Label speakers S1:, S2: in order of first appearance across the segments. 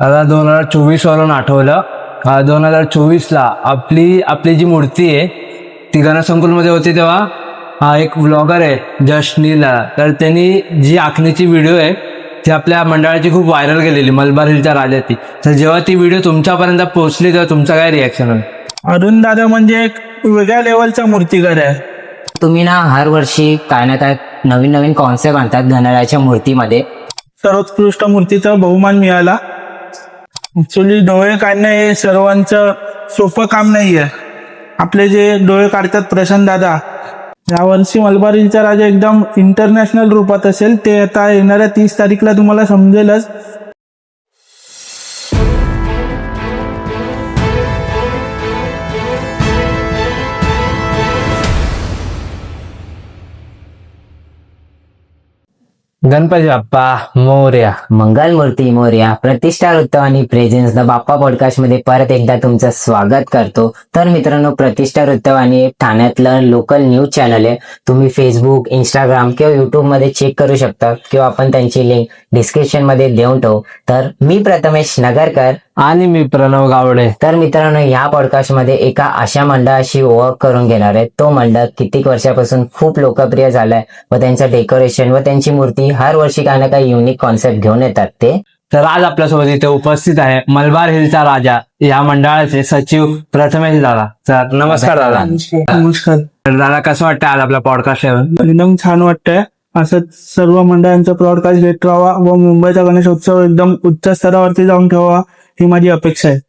S1: आता 2024 वरून आठवलं. 2024ला आपली जी मूर्ती आहे ती गणसंकुलमध्ये होती तेव्हा एक व्लॉगर आहे जस्ट नीला, तर त्यांनी जी आखणीची व्हिडिओ आहे ती आपल्या मंडळाची खूप व्हायरल गेलेली, मलबार हिलच्या राजाची. तर जेव्हा ती व्हिडिओ तुमच्यापर्यंत पोहोचली तेव्हा तुमचा काय रिॲक्शन होतं?
S2: अरुण दादा म्हणजे एक वेगळ्या लेवलचा मूर्तिकार आहे.
S3: तुम्ही ना हर वर्षी काय ना काय नवीन नवीन कॉन्सेप्ट आणतात गणरायाच्या मूर्तीमध्ये.
S2: सर्वोत्कृष्ट मूर्तीचा बहुमान मिळाला. ऍक्च्युली डोळे काढणं हे सर्वांचं सोपं काम नाही आहे. आपले जे डोळे काढतात प्रशांत दादा, यावर्षी मलबार हिलचा राजा एकदम इंटरनॅशनल रूपात असेल. ते आता येणाऱ्या 30 तारीखला तुम्हाला समजेलच.
S1: गणपती बाप्पा मोरया.
S3: मंगलमूर्ती मोरया. प्रतिष्ठा वृत्त आणि प्रेझेन्स द बाप्पा पॉडकास्ट मध्ये परत एकदा तुमचं स्वागत करतो. तर मित्रांनो, प्रतिष्ठा वृत्तवाणी एक ठाण्यातलं लोकल न्यूज चॅनल आहे. तुम्ही फेसबुक, इंस्टाग्राम किंवा युट्यूब मध्ये चेक करू शकता किंवा आपण त्यांची लिंक डिस्क्रिप्शन मध्ये देऊन ठेवू. तर मी प्रथमेश नगरकर
S1: आणि मी प्रणव गावडे.
S3: तर मित्रांनो, या पॉडकास्ट मध्ये एका अशा मंडळाशी ओळख करून घेणार आहे. तो मंडळ कित्येक वर्षापासून खूप लोकप्रिय झालाय व त्यांचं डेकोरेशन व त्यांची मूर्ती हर वर्षी काही ना काही युनिक कॉन्सेप्ट घेऊन येतात ते.
S1: तर आज आपल्यासोबत इथे उपस्थित आहे मलबार हिलचा राजा या मंडळाचे सचिव प्रथमेश दादा. तर नमस्कार दादा.
S2: नमस्कार.
S1: तर दादा, कसं वाटतं आज आपला पॉडकास्ट आहे?
S2: एकदम छान वाटतंय. असंच सर्व मंडळांचा ब्रॉडकास्ट घेत राहावा व मुंबईचा गणेशोत्सव एकदम उच्च स्तरावरती जाऊन ठेवावा ही माझी अपेक्षा आहे.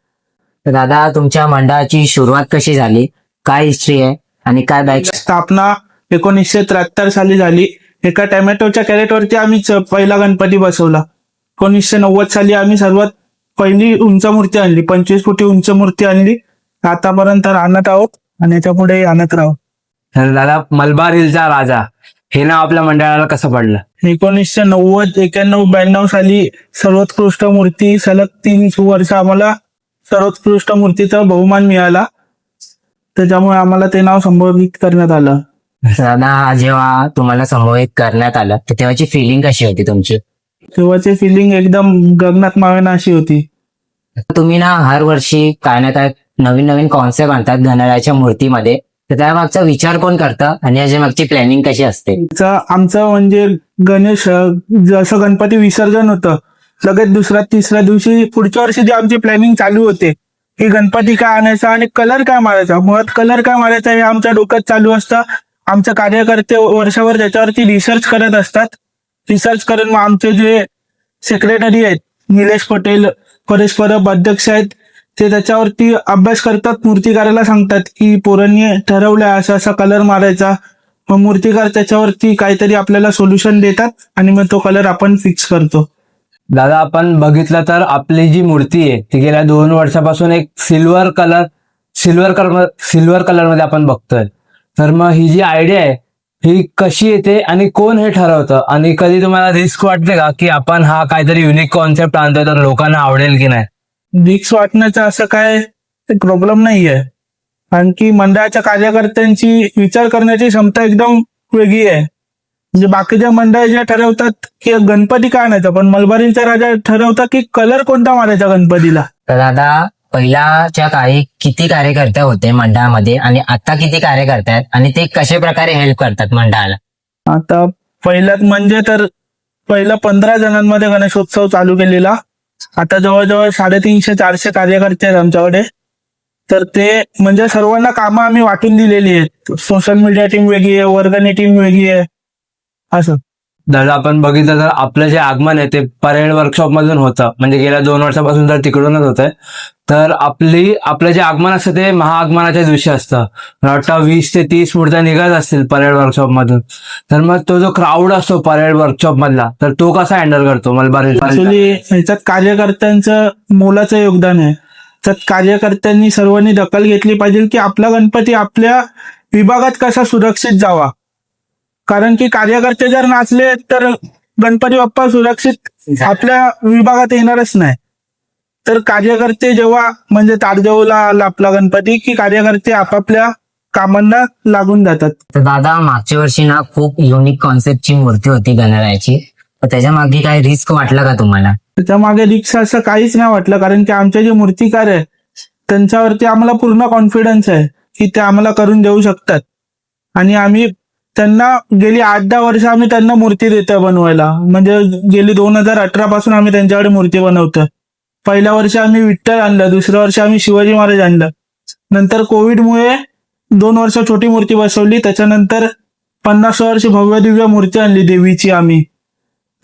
S3: तर दादा, तुमच्या मंडळाची सुरुवात कशी झाली, काय हिस्ट्री आहे आणि काय बॅक?
S2: स्थापना 1973 साली झाली. एका टॅमॅटोच्या कॅरेटवरती आम्ही पहिला गणपती बसवला. 1990 साली आम्ही सर्वात पहिली उंच मूर्ती आणली, 25 फुटी उंच मूर्ती आणली. आतापर्यंत आणत आहोत आणि याच्या पुढे आणत राहू.
S1: तर दादा, मलबार हिलचा राजा हे नाव आपल्या मंडळाला कसं पडलं?
S2: 1990, 91, 92 साली सर्वोत्कृष्ट मूर्ती सलग 3 वर्ष आम्हाला सर्वोत्कृष्ट मूर्तीचा बहुमान मिळाला. त्याच्यामुळे आम्हाला ते नाव संबोधित करण्यात आलं.
S3: दादा, जेव्हा तुम्हाला संबोधित करण्यात आलं तर तेव्हाची फिलिंग कशी होती तुमची?
S2: तेव्हाची फिलिंग एकदम गगनात मावेना अशी होती.
S3: तुम्ही ना हर वर्षी काय ना काय नवीन नवीन कॉन्सेप्ट आणतात गणरायाच्या मूर्तीमध्ये. तर त्यामागचा विचार कोण करतं आणि याच्या मागची प्लॅनिंग कशी असते?
S2: आमचं म्हणजे गणेश जसं गणपती विसर्जन होतं लगेच दुसऱ्या तिसऱ्या दिवशी पुढच्या वर्षी जी आमची प्लॅनिंग चालू होते की गणपती काय आणायचा आणि कलर काय मारायचा, मुळात कलर काय मारायचा हे आमच्या डोक्यात चालू असतं. आमचे कार्यकर्ते वर्षभर त्याच्यावरती रिसर्च करत असतात. रिसर्च करून मग आमचे जे सेक्रेटरी आहेत निलेश पटेल, परेश परब अध्यक्ष आहेत, ते त्याच्यावरती अभ्यास करतात. मूर्तिकाराला सांगतात की पोरांनी ठरवलंय असा असा कलर मारायचा. मग मूर्तिकार त्याच्यावरती काहीतरी आपल्याला सोल्युशन देतात आणि मग तो कलर आपण फिक्स करतो.
S1: दादा, आपण बघितलं तर आपली जी मूर्ती आहे ती गेल्या 2 वर्षापासून एक सिल्वर कलर मध्ये आपण बघतोय. तर मग ही जी आयडिया आहे ही कशी येते आणि कोण हे ठरवतं, आणि कधी तुम्हाला रिस्क वाटते का की आपण हा काहीतरी युनिक कॉन्सेप्ट आणतोय तर लोकांना आवडेल की नाही?
S2: रिक्स वाटण्याचा असं काय प्रॉब्लेम नाहीये, कारण की मंडळाच्या कार्यकर्त्यांची विचार करण्याची क्षमता एकदम वेगळी आहे. म्हणजे बाकीच्या मंडळ जे ठरवतात की गणपती काय आणायचा, पण मलबारीचा राजा ठरवतात की कलर कोणता मारायचा गणपतीला.
S3: तर दादा, पहिल्याच्या काळी किती कार्यकर्ते होते मंडळामध्ये आणि आता किती कार्यकर्ते आहेत आणि ते कशा प्रकारे हेल्प करतात मंडळाला?
S2: आता पहिल्यात म्हणजे तर पहिला 15 जणांमध्ये गणेशोत्सव चालू केलेला. आता जवळजवळ 350-400 कार्यकर्ते आहेत आमच्याकडे. तर ते म्हणजे सर्वांना कामं आम्ही वाटून दिलेली आहेत. सोशल मीडिया टीम वेगळी आहे, वर्गणी टीम वेगळी आहे, असं.
S1: दादा, आपण बघितलं तर आपलं जे आगमन आहे ते परेड वर्कशॉप मधून होतं, म्हणजे गेल्या 2 वर्षापासून तर तिकडूनच होतंय. तर आपलं जे आगमन असतं ते महाआगमनाच्या दिवशी असतं. मला वाटतं 20 ते 30 मूर्त्या निघत असतील परेड वर्कशॉप मधून. तर मग तो जो क्राऊड असतो परेड वर्कशॉप मधला, तर तो कसा हँडल करतो मलबार?
S2: ऍक्च्युली ह्याच्यात कार्यकर्त्यांचं मोलाचं योगदान आहे. त्यात कार्यकर्त्यांनी सर्वांनी दखल घेतली पाहिजे की आपला गणपती आपल्या विभागात कसा सुरक्षित जावा. कारण की कार्यकर्ते जर नाचले तर गणपती बाप्पा सुरक्षित आपल्या विभागात येणारच नाही. तर कार्यकर्ते जेव्हा म्हणजे ताडदेवला आला आपला गणपती की कार्यकर्ते आपापल्या कामांना लागून जातात.
S3: तर दादा, मागच्या वर्षी ना खूप युनिक कॉन्सेप्टची मूर्ती होती गणरायाची. तर त्याच्या मागे काय रिस्क वाटला का तुम्हाला?
S2: त्याच्या मागे रिक्स असं काहीच नाही वाटलं, कारण की आमचे जे मूर्तिकार आहे त्यांच्यावरती आम्हाला पूर्ण कॉन्फिडन्स आहे की ते आम्हाला करून देऊ शकतात. आणि आम्ही त्यांना गेली 8-10 वर्ष आम्ही त्यांना मूर्ती देतोय बनवायला. म्हणजे गेली 2018 पासून आम्ही त्यांच्याकडे मूर्ती बनवतोय. पहिल्या वर्षी आम्ही विठ्ठल आणलं, दुसऱ्या वर्षी आम्ही शिवाजी महाराज आणलं. नंतर कोविडमुळे 2 वर्ष छोटी मूर्ती बसवली. त्याच्यानंतर 50 वर्ष भव्य दिव्य मूर्ती आणली देवीची आम्ही.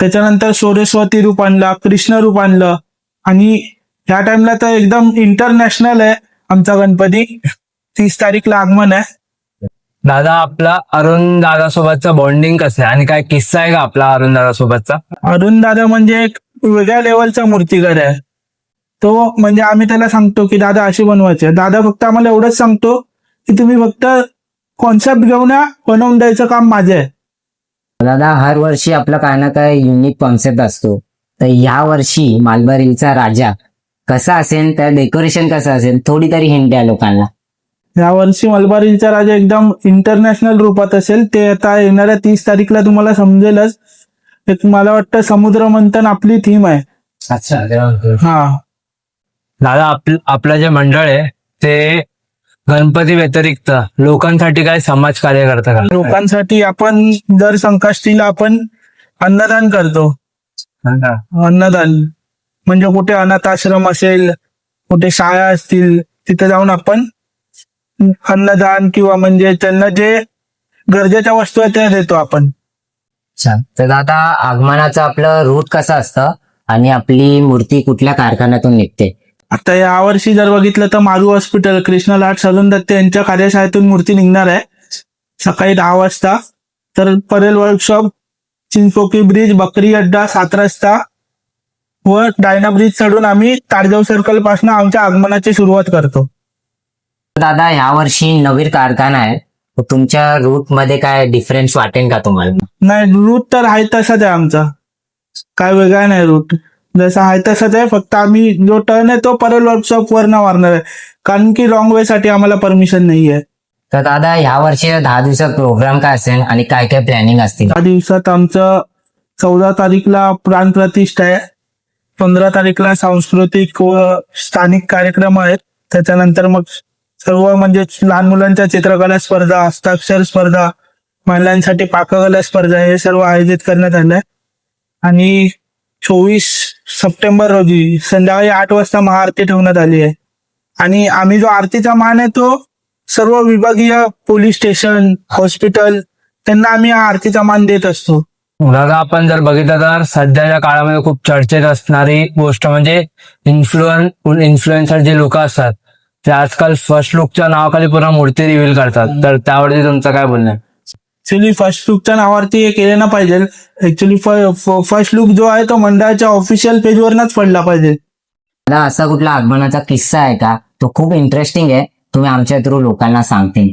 S2: त्याच्यानंतर सोरेश्वती रूप आणला, कृष्ण रूप आणलं. आणि ह्या टाइमला तर एकदम इंटरनॅशनल आहे आमचा गणपती. 30 तारीखला आगमन आहे.
S1: दादा, आपला अरुण दादा सोबतचा बॉन्डिंग कसं आहे आणि काय किस्सा आहे का आपला अरुण दादा सोबतचा?
S2: अरुण दादा म्हणजे एक वेगळ्या लेवलचा मूर्तिकार आहे. तो म्हणजे आम्ही त्याला सांगतो की दादा अशी बनवायची आहे. दादा फक्त आम्हाला एवढंच सांगतो की तुम्ही फक्त कॉन्सेप्ट घेऊन या, बनवून द्यायचं काम माझं आहे.
S3: दादा, हर वर्षी आपला काय ना काय युनिक कॉन्सेप्ट असतो. तर या वर्षी मलबार हिलचा राजा कसा असेल, तर डेकोरेशन कसं असेल, थोडी तरी हिंट द्या लोकांना.
S2: यावर्षी मलबार हिलचा राजा एकदम इंटरनॅशनल रूपात असेल. ते आता येणाऱ्या 30 तारीखला तुम्हाला समजेलच. एक मला वाटतं समुद्र मंथन आपली थीम आहे.
S1: अच्छा.
S2: हा,
S1: दादा, आपलं जे मंडळ आहे ते गणपती व्यतिरिक्त लोकांसाठी काय समाज कार्य करतं का?
S2: लोकांसाठी आपण दर संकष्टीला आपण अन्नदान करतो. अन्नदान म्हणजे कुठे अनाथ आश्रम असेल, कुठे शाळा असतील, तिथे जाऊन आपण अन्नदान किंवा म्हणजे त्यांना जे गरजेच्या वस्तू आहेत त्या देतो आपण.
S3: अच्छा. तर दादा, आगमनाचं आपलं रूट कसं असतं आणि आपली मूर्ती कुठल्या कारखान्यातून निघते?
S2: आता यावर्षी जर बघितलं तर मारू हॉस्पिटल, कृष्णा लाट सलून दत्ते यांच्या कार्यशाळेतून मूर्ती निघणार आहे सकाळी 10 वाजता. तर परेल वर्कशॉप, चिंचपोकी ब्रिज, बकरी अड्डा 7 रस्ता व डायना ब्रिज चढून आम्ही ताडदेव सर्कल पासून आमच्या आगमनाची सुरुवात करतो.
S3: दादा, यावर्षी नवीन कारखाना आहे, तर तुमच्या रूट मध्ये काय डिफरन्स वाटेल का तुम्हाला?
S2: नाही, रूट तर आहे तसाच आहे आमचा, काय वेगळा नाही. रूट जसा आहे तसाच आहे. फक्त आम्ही जो टर्न आहे तो परेल वर्कशॉप वर मारणार आहे, कारण की रॉंग वे साठी आम्हाला परमिशन नाही आहे.
S3: तर दादा, ह्या वर्षी 10 दिवसात प्रोग्राम काय असेल आणि काय काय प्लॅनिंग असतील?
S2: 10 दिवसात आमचं 14 तारीखला प्राणप्रतिष्ठा आहे, 15 तारीखला सांस्कृतिक व स्थानिक कार्यक्रम आहेत. त्याच्यानंतर मग सर्व म्हणजे लहान मुलांच्या चित्रकला स्पर्धा, हस्ताक्षर स्पर्धा, महिलांसाठी पाककला स्पर्धा हे सर्व आयोजित करण्यात आलंय. आणि 24 सप्टेंबर रोजी संध्याकाळी 8 वाजता महाआरती ठेवण्यात आली आहे. आणि आम्ही जो आरतीचा मान आहे तो सर्व विभागीय पोलीस स्टेशन, हॉस्पिटल त्यांना आम्ही हा आरतीचा मान देत असतो.
S1: दादा, आपण जर बघितलं तर सध्याच्या काळामध्ये खूप चर्चेत असणारी गोष्ट म्हणजे इन्फ्लुएन्सर जे लोक असतात ते आजकाल फर्स्ट लुकच्या नावाखाली पूर्ण मूर्ती रिव्हील करतात. तर त्यावरती तुमचं काय बोलणं आहे?
S2: ऍक्च्युली फर्स्ट लुकच्या नावावरती हे केलं ना पाहिजे. ऍक्च्युली फर्स्ट लुक जो आहे तो मंडळाच्या ऑफिशियल पेजवरच पडला पाहिजे.
S3: दादा, असा कुठला आगमनाचा किस्सा आहे का? तो खूप इंटरेस्टिंग आहे, तुम्ही आमच्या थ्रू लोकांना सांगते.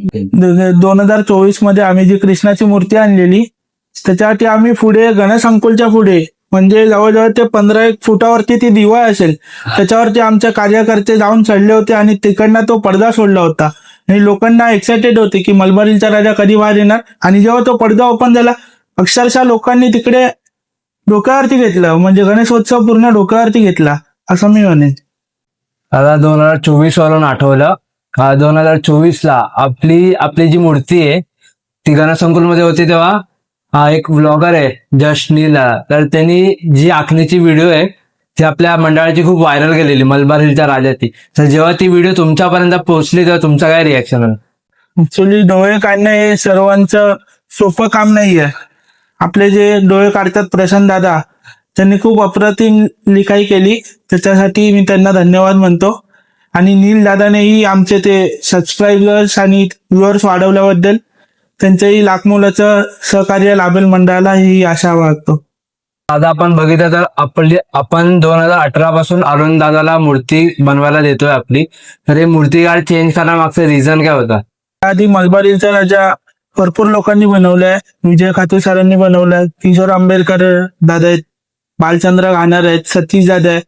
S2: 2024 मध्ये आम्ही जी कृष्णाची मूर्ती आणलेली त्याच्यासाठी आम्ही पुढे गणसंकुलच्या पुढे म्हणजे जवळजवळ ते 15 फुटावरती ती दिवा असेल त्याच्यावरती आमचे कार्यकर्ते जाऊन चढले होते आणि तिकडनं तो पडदा सोडला होता. आणि लोकांना एक्साइटेड होते की मलबार हिलचा राजा कधी बाहेर येणार. आणि जेव्हा तो पडदा ओपन झाला अक्षरशः लोकांनी तिकडे डोक्यावरती घेतलं, म्हणजे गणेशोत्सव पूर्ण डोक्यावरती घेतला असं मी म्हणेन.
S1: दादा, 2024 वरून आठवलं, 2024ला आपली जी मूर्ती आहे ती गणसंकुलमध्ये होती तेव्हा एक ब्लॉगर आहे जस्ट नीला, तर त्यांनी जी आखणीची व्हिडिओ आहे ती आपल्या मंडळाची खूप व्हायरल गेलेली, मलबार हिलच्या राजाची. तर जेव्हा ती व्हिडिओ तुमच्यापर्यंत पोहोचली तेव्हा तुमचं काय रिॲक्शन आलं?
S2: ऍक्च्युली डोळे काढणं हे सर्वांचं सोपं काम नाहीये. आपले जे डोळे काढतात प्रशांत दादा त्यांनी खूप अप्रतिम लिखाई केली, त्याच्यासाठी मी त्यांना धन्यवाद म्हणतो. आणि नील दादानेही आमचे ते सबस्क्रायबर्स आणि व्ह्युअर्स वाढवल्याबद्दल त्यांचंही लाखमोलाचं सहकार्य लाभेल मंडळाला ही आशा बाळगतो.
S1: दादा, आपण बघितलं तर आपण 2018 पासून अरुण दादाला मूर्ती बनवायला देतोय आपली. तर हे मूर्ती कार्ड चेंज करण्यामागचं रिझन काय होता?
S2: आधी मलबार हिलचा राजा भरपूर लोकांनी बनवलाय. विजय खातू सरांनी बनवलाय, किशोर आंबेडकर दादा आहेत, बालचंद्र घाणर आहेत, सतीश दादा आहे.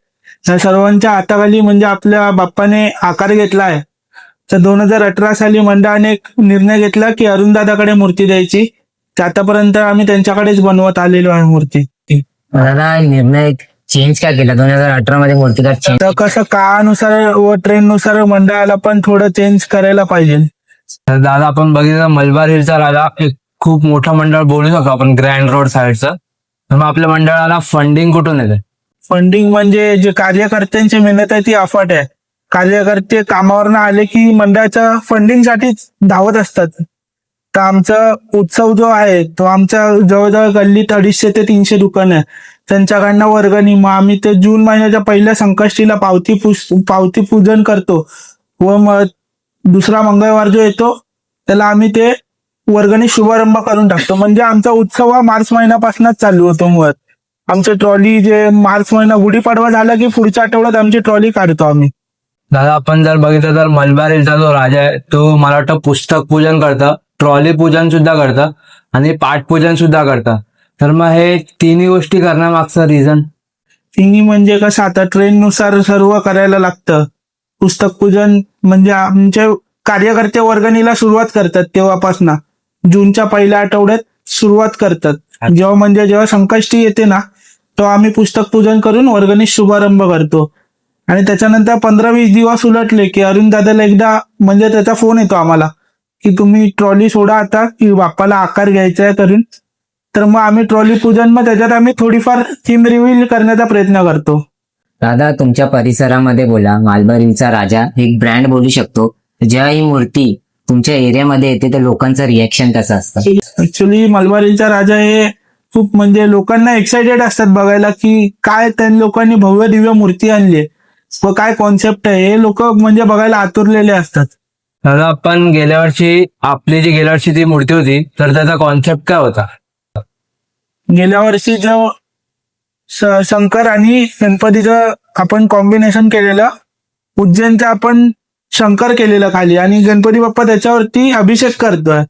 S2: या सर्वांच्या हाताखाली म्हणजे आपल्या बाप्पाने आकार घेतलाय. तर 2018 साली मंडळाने एक निर्णय घेतला की अरुण दादाकडे मूर्ती द्यायची. तर आतापर्यंत आम्ही त्यांच्याकडेच बनवत आलेलो आहे मूर्ती.
S3: दादा, निर्णय चेंज का केला 2018 मध्ये मूर्तिकार चेंज?
S2: तर कसं काळानुसार व ट्रेंडनुसार मंडळाला पण थोडं चेंज करायला पाहिजे.
S1: तर दादा आपण बघितलं मलबार हिलचा राजा एक खूप मोठा मंडळ बोलू शकतो आपण ग्रँड रोड साईडचं. तर मग आपल्या मंडळाला फंडिंग कुठून येते?
S2: फंडिंग म्हणजे जे कार्यकर्त्यांची मेहनत आहे ती अफाट आहे. कार्यकर्ते कामावरनं आले की मंडळाच्या फंडिंगसाठीच धावत असतात. तर आमचा उत्सव जो आहे तो आमच्या जवळजवळ गल्लीत 250 ते 300 दुकान आहे, त्यांच्याकडनं वर्गणी. मग आम्ही ते जून महिन्याच्या पहिल्या संकष्टीला पावती पूजन करतो व मग दुसरा मंगळवार जो येतो त्याला आम्ही ते वर्गणी शुभारंभ करून टाकतो. म्हणजे आमचा उत्सव हा मार्च महिन्यापासूनच चालू होतो. मुळात आमची ट्रॉली जे मार्च महिना गुढीपाडवा झाला की पुढच्या आठवड्यात आमची ट्रॉली काढतो आम्ही.
S1: दादा आपण जर बघितलं तर मलबार हिलचा जो राजा आहे तो मला वाटतं पुस्तक पूजन करतं, ट्रॉली पूजन सुद्धा करतं आणि पाठपूजन सुद्धा करतं. तर मग हे तिन्ही गोष्टी करण्यामागचं रिझन?
S2: तिन्ही म्हणजे कसं आता ट्रेंडनुसार सर्व करायला लागतं. पुस्तक पूजन म्हणजे आमचे कार्यकर्ते वर्गणीला सुरुवात करतात तेव्हापासून जूनच्या पहिल्या आठवड्यात सुरुवात करतात. जेव्हा संकष्टी येते ना तेव्हा आम्ही पुस्तक पूजन करून वर्गणी शुभारंभ करतो. आणि त्याच्यानंतर 15-20 दिवस उलटले की अरुण दादाला एकदा म्हणजे त्याचा फोन येतो आम्हाला की तुम्ही ट्रॉली सोडा आता की बाप्पाला आकार घ्यायचा आहे करून. तर मग आम्ही ट्रॉली पूजन मग त्याच्यात आम्ही थोडीफार थीम रिव्हील करण्याचा प्रयत्न करतो.
S3: दादा तुमच्या परिसरामध्ये बोला मलबार हिलचा राजा एक ब्रँड बोलू शकतो. जेव्हा ही मूर्ती तुमच्या एरियामध्ये येते तर लोकांचं रिएक्शन कसं असतं?
S2: ऍक्च्युली मलबार हिलचा राजा हे खूप म्हणजे लोकांना एक्साइटेड असतात बघायला की काय त्या लोकांनी भव्य दिव्य मूर्ती आणली व काय कॉन्सेप्ट आहे हे लोक म्हणजे बघायला आतुरलेले असतात.
S1: दादा आपण गेल्या वर्षी ती मूर्ती होती तर त्याचा कॉन्सेप्ट काय होता?
S2: गेल्या वर्षी जो शंकर आणि गणपतीचं आपण कॉम्बिनेशन केलेलं, उज्जैनचं आपण शंकर केलेलं खाली आणि गणपती बाप्पा त्याच्यावरती अभिषेक करतोय.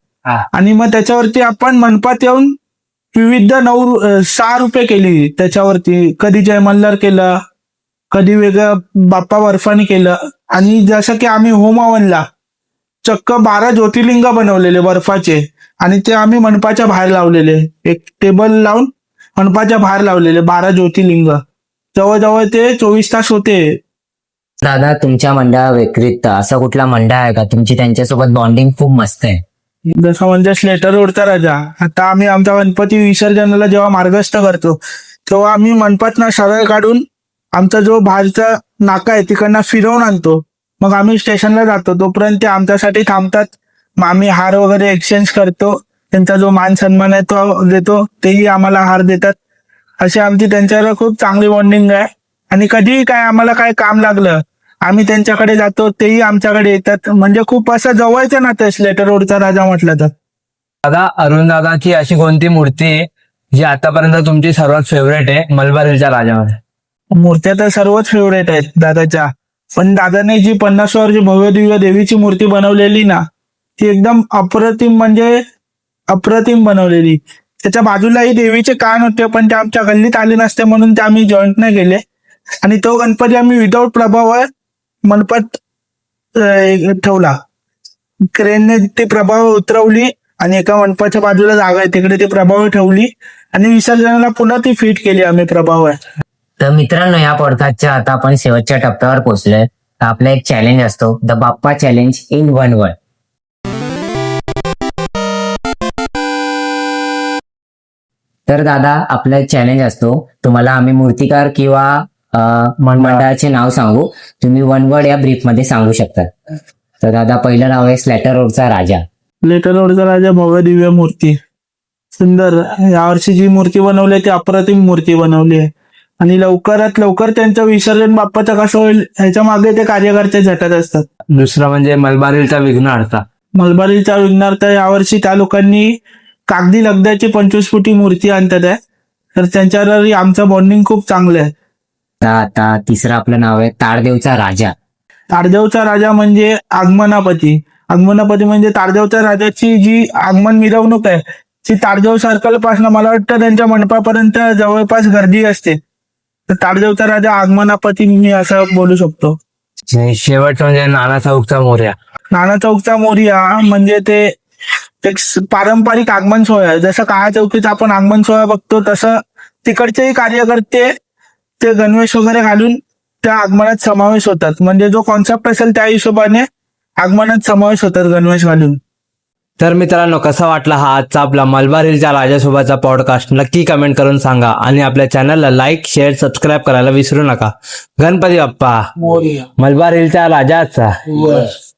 S2: आणि मग त्याच्यावरती आपण मंडपात येऊन विविध 6 रूपे केली त्याच्यावरती. कधी जय मल्हार केलं, कधी वेगळं बाप्पा बर्फानी केलं. आणि जसं की आम्ही होम हवनला चक्क 12 ज्योतिर्लिंग बनवलेले बर्फाचे आणि ते आम्ही मंडपाच्या बाहेर लावलेले. एक टेबल लावून मंडपाच्या बाहेर लावलेले 12 ज्योतिर्लिंग. जवळजवळ ते 24 तास होते.
S3: दादा तुमच्या मंडळा व्यतिरिक्त असा कुठला मंडळ आहे का तुमची त्यांच्यासोबत बॉन्डिंग खूप मस्त आहे?
S2: जसं म्हणजे स्लेटर रोडचा राजा. आता आम्ही आमचा गणपती विसर्जनाला जेव्हा मार्गस्थ करतो तेव्हा आम्ही मंडपातनं सरळ काढून आमचा जो बाहेरचा नाका आहे तिकडनं फिरवून आणतो. मग आम्ही स्टेशनला जातो तोपर्यंत ते आमच्यासाठी थांबतात. मग आम्ही हार वगैरे एक्सचेंज करतो. त्यांचा जो मान सन्मान आहे तो देतो, तेही आम्हाला हार देतात. अशी आमची त्यांच्यावर खूप चांगली बॉन्डिंग आहे. आणि कधीही काय आम्हाला काय काम लागलं आम्ही त्यांच्याकडे जातो, तेही आमच्याकडे येतात. म्हणजे खूप असं जवळचं नातं स्लेटर रोडचा राजा म्हटलं तर.
S1: दादा अरुण दादाची अशी कोणती मूर्ती आहे जी आतापर्यंत तुमची सर्वात फेवरेट आहे मलबार हिलच्या राजामध्ये?
S2: मूर्त्या तर सर्वच फेवरेट आहेत दादाच्या, पण दादाने जी 50 वर्ष भव्य दिव्य देवीची मूर्ती बनवलेली ना ती एकदम अप्रतिम म्हणजे अप्रतिम बनवलेली. त्याच्या बाजूलाही देवीचे कान होते पण ते आमच्या गल्लीत आले नसते म्हणून ते आम्ही जॉईंट नाही केले. आणि तो गणपती आम्ही विदाऊट प्रभाव मंडपात ठेवला. क्रेनने ती प्रभाव उतरवली आणि एका मंडपाच्या बाजूला जागा आहे तिकडे ती प्रभाव ठेवली आणि विसर्जनाला पुन्हा ती फिट केली आम्ही प्रभाव.
S3: तर मित्रांनो या पॉडकास्टच्या आता आपण शेवटच्या टप्प्यावर पोहोचलोय. तर आपला एक चॅलेंज असतो the Bappa challenge in 1 word. तर दादा आपला एक चॅलेंज असतो, तुम्हाला आम्ही मूर्तिकार किंवा मंडळाचे नाव सांगू, तुम्ही 1 वर्ड या ब्रीफ मध्ये सांगू शकता. तर दादा पहिलं नाव आहे स्लेटर रोडचा राजा.
S2: स्लेटर रोडचा राजा भव्य दिव्य मूर्ती सुंदर. यावर्षी जी मूर्ती बनवली आहे ती अप्रतिम मूर्ती बनवली आहे. आणि लवकरात लवकर त्यांचं विसर्जन बाप्पाचं कसं होईल ह्याच्या मागे ते कार्यकर्ते झटत असतात.
S1: दुसरा म्हणजे मलबार हिलचा विघ्नहर्ता.
S2: मलबारीचा विघ्नहर्ता यावर्षी त्या लोकांनी कागदी लगद्याची 25 फुटी मूर्ती आणतात आहे. तर त्यांच्यावर आमचं बॉन्डिंग खूप चांगलं आहे.
S3: आता तिसरं आपलं नाव आहे ताडदेवचा राजा.
S2: ताडदेवचा राजा म्हणजे आगमनापती. आगमनापती म्हणजे ताडदेवच्या राजाची जी आगमन मिरवणूक आहे ती ताडदेव सर्कल पासून मला वाटतं त्यांच्या मंडपापर्यंत जवळपास गर्दी असते. तर ताडदेवचा राजा आगमनापती मी असं बोलू शकतो.
S1: आणि शेवट म्हणजे नाना चौकचा मोरया.
S2: नाना चौकचा मोरया म्हणजे ते एक पारंपरिक आगमन सोहळा आहे. जसं काळा चौकीचा आपण आगमन सोहळा बघतो तसं तिकडचेही कार्यकर्ते ते गणवेश वगैरे घालून त्या आगमनात समावेश होतात. म्हणजे जो कॉन्सेप्ट असेल त्या हिशोबाने आगमनात समावेश होतात गणवेश घालून.
S1: तर मित्रांनो, कसा वाटला हा आजचा आपला मलबार हिलच्या राजासोबतचा पॉडकास्ट नक्की कमेंट करून सांगा आणि आपल्या चॅनलला लाईक, शेअर, सबस्क्राईब करायला विसरू नका. गणपती बाप्पा
S2: मोरया.
S1: मलबार हिलच्या राजाचा.
S2: बस.